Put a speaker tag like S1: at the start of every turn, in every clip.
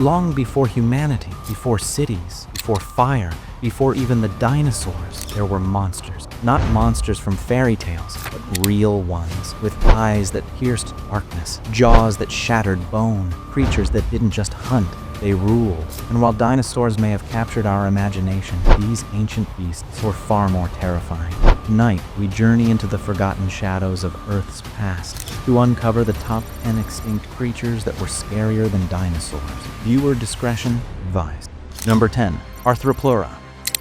S1: Long before humanity, before cities, before fire, before even the dinosaurs, there were monsters. Not monsters from fairy tales, but real ones, with eyes that pierced darkness, jaws that shattered bone, creatures that didn't just hunt, they ruled. And while dinosaurs may have captured our imagination, these ancient beasts were far more terrifying. Tonight, we journey into the forgotten shadows of Earth's past to uncover the top 10 extinct creatures that were scarier than dinosaurs. Viewer discretion advised. Number 10. Arthropleura.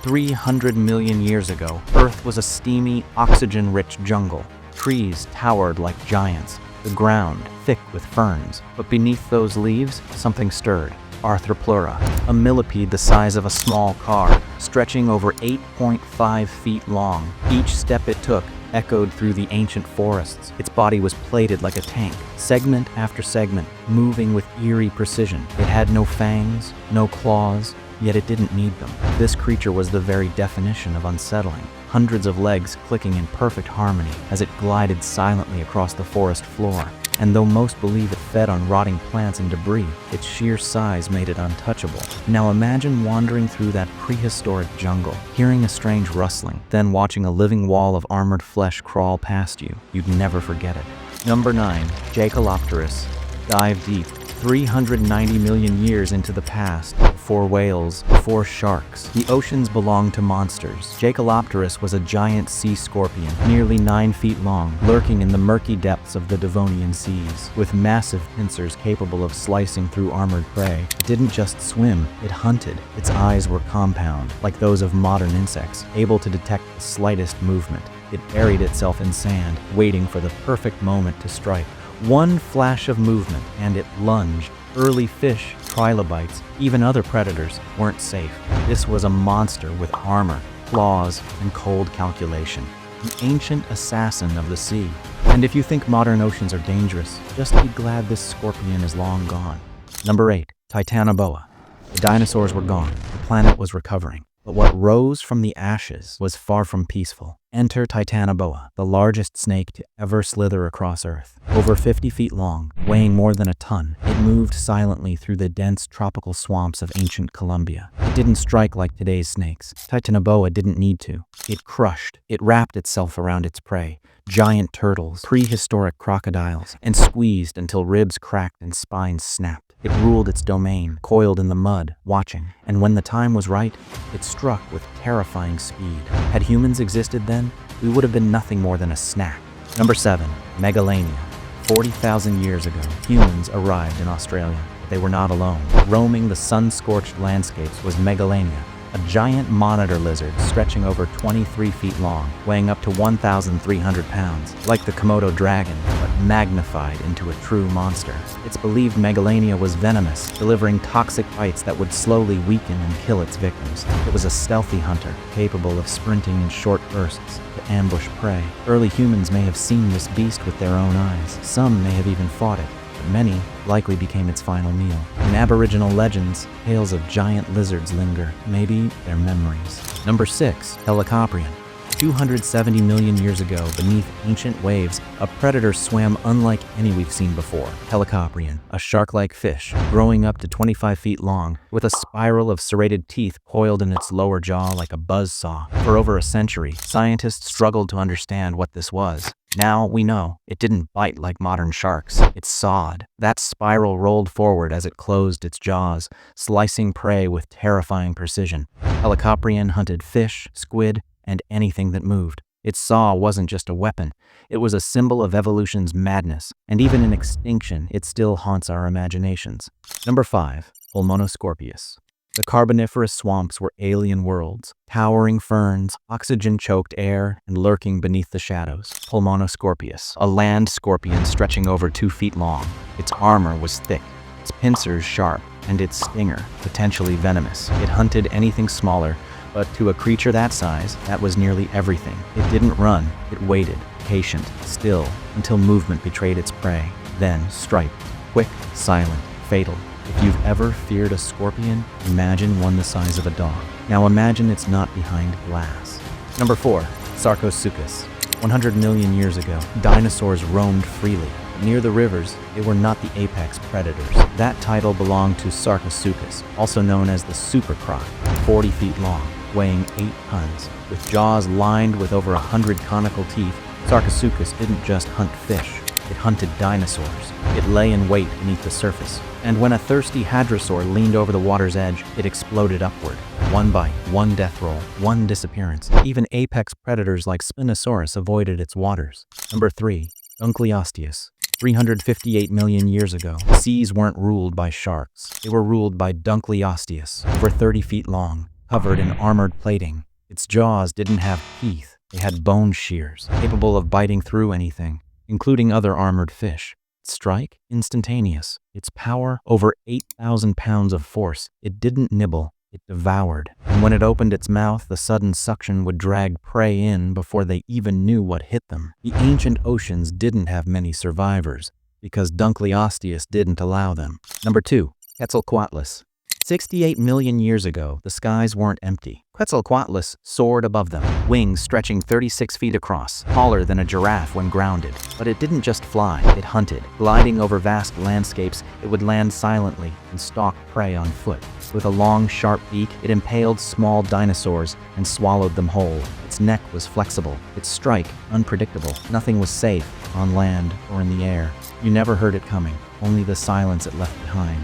S1: 300 million years ago, Earth was a steamy, oxygen-rich jungle. Trees towered like giants, the ground thick with ferns. But beneath those leaves, something stirred. Arthropleura, a millipede the size of a small car, stretching over 8.5 feet long. Each step it took echoed through the ancient forests. Its body was plated like a tank, segment after segment, moving with eerie precision. It had no fangs, no claws, yet it didn't need them. This creature was the very definition of unsettling. Hundreds of legs clicking in perfect harmony as it glided silently across the forest floor. And though most believe it fed on rotting plants and debris, its sheer size made it untouchable. Now imagine wandering through that prehistoric jungle, hearing a strange rustling, then watching a living wall of armored flesh crawl past you. You'd never forget it. Number 9. Jaekelopterus. Dive deep. 390 million years into the past, before whales, before sharks, the oceans belonged to monsters. Jaekelopterus was a giant sea scorpion, nearly 9 feet long, lurking in the murky depths of the Devonian seas. With massive pincers capable of slicing through armored prey, it didn't just swim, it hunted. Its eyes were compound, like those of modern insects, able to detect the slightest movement. It buried itself in sand, waiting for the perfect moment to strike. One flash of movement, and it lunged. Early fish, trilobites, even other predators weren't safe. This was a monster with armor, claws, and cold calculation. An ancient assassin of the sea. And if you think modern oceans are dangerous, just be glad this scorpion is long gone. Number 8. Titanoboa. The dinosaurs were gone. The planet was recovering. But what rose from the ashes was far from peaceful. Enter Titanoboa, the largest snake to ever slither across Earth. Over 50 feet long, weighing more than a ton, it moved silently through the dense tropical swamps of ancient Colombia. It didn't strike like today's snakes. Titanoboa didn't need to. It crushed. It wrapped itself around its prey. Giant turtles, prehistoric crocodiles, and squeezed until ribs cracked and spines snapped. It ruled its domain, coiled in the mud, watching. And when the time was right, it struck with terrifying speed. Had humans existed then, we would have been nothing more than a snack. Number 7. Megalania. 40,000 years ago, humans arrived in Australia. But they were not alone. Roaming the sun-scorched landscapes was Megalania, a giant monitor lizard stretching over 23 feet long, weighing up to 1,300 pounds, like the Komodo dragon, but magnified into a true monster. It's believed Megalania was venomous, delivering toxic bites that would slowly weaken and kill its victims. It was a stealthy hunter, capable of sprinting in short bursts to ambush prey. Early humans may have seen this beast with their own eyes. Some may have even fought it. But many likely became its final meal. In Aboriginal legends, tales of giant lizards linger, maybe their memories. Number 6. Helicoprion. 270 million years ago, beneath ancient waves, a predator swam unlike any we've seen before. Helicoprion, a shark-like fish, growing up to 25 feet long, with a spiral of serrated teeth coiled in its lower jaw like a buzzsaw. For over a century, scientists struggled to understand what this was. Now we know. It didn't bite like modern sharks. It sawed. That spiral rolled forward as it closed its jaws, slicing prey with terrifying precision. Helicoprion hunted fish, squid, and anything that moved. Its saw wasn't just a weapon. It was a symbol of evolution's madness, and even in extinction, it still haunts our imaginations. Number 5. Pulmonoscorpius. The Carboniferous swamps were alien worlds, towering ferns, oxygen-choked air, and lurking beneath the shadows. Pulmonoscorpius, a land scorpion stretching over 2 feet long. Its armor was thick, its pincers sharp, and its stinger potentially venomous. It hunted anything smaller, but to a creature that size, that was nearly everything. It didn't run, it waited, patient, still, until movement betrayed its prey. Then strike, quick, silent, fatal. If you've ever feared a scorpion, imagine one the size of a dog. Now imagine it's not behind glass. Number 4. Sarcosuchus. 100 million years ago, dinosaurs roamed freely. Near the rivers, they were not the apex predators. That title belonged to Sarcosuchus, also known as the super croc, 40 feet long, weighing 8 tons. With jaws lined with over 100 conical teeth, Sarcosuchus didn't just hunt fish. It hunted dinosaurs. It lay in wait beneath the surface. And when a thirsty hadrosaur leaned over the water's edge, it exploded upward. One bite, one death roll, one disappearance. Even apex predators like Spinosaurus avoided its waters. Number 3. Dunkleosteus. 358 million years ago, seas weren't ruled by sharks. They were ruled by Dunkleosteus, over 30 feet long, covered in armored plating. Its jaws didn't have teeth. They had bone shears, capable of biting through anything, including other armored fish. Its strike? Instantaneous. Its power? Over 8,000 pounds of force. It didn't nibble. It devoured. And when it opened its mouth, the sudden suction would drag prey in before they even knew what hit them. The ancient oceans didn't have many survivors, because Dunkleosteus didn't allow them. Number 2. Quetzalcoatlus. 68 million years ago, the skies weren't empty. Quetzalcoatlus soared above them, wings stretching 36 feet across, taller than a giraffe when grounded. But it didn't just fly, it hunted. Gliding over vast landscapes, it would land silently and stalk prey on foot. With a long, sharp beak, it impaled small dinosaurs and swallowed them whole. Its neck was flexible, its strike unpredictable. Nothing was safe, on land or in the air. You never heard it coming, only the silence it left behind.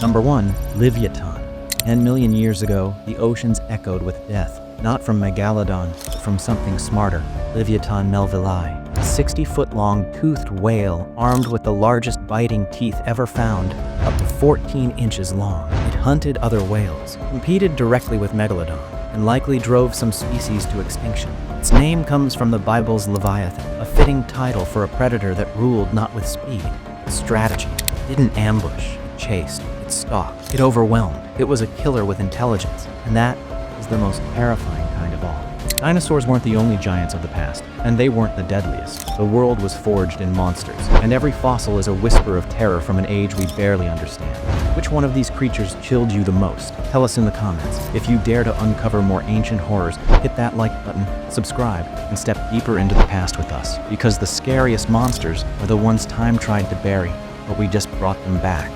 S1: Number 1. Livyatan. 10 million years ago, the oceans echoed with death, not from Megalodon, but from something smarter, Livyatan melvillei, a 60-foot-long toothed whale armed with the largest biting teeth ever found, up to 14 inches long. It hunted other whales, competed directly with Megalodon, and likely drove some species to extinction. Its name comes from the Bible's Livyatan, a fitting title for a predator that ruled not with speed, but strategy. It didn't ambush, it chased, it stalked, it overwhelmed. It was a killer with intelligence, and that is the most terrifying kind of all. Dinosaurs weren't the only giants of the past, and they weren't the deadliest. The world was forged in monsters, and every fossil is a whisper of terror from an age we barely understand. Which one of these creatures chilled you the most? Tell us in the comments. If you dare to uncover more ancient horrors, hit that like button, subscribe, and step deeper into the past with us. Because the scariest monsters are the ones time tried to bury, but we just brought them back.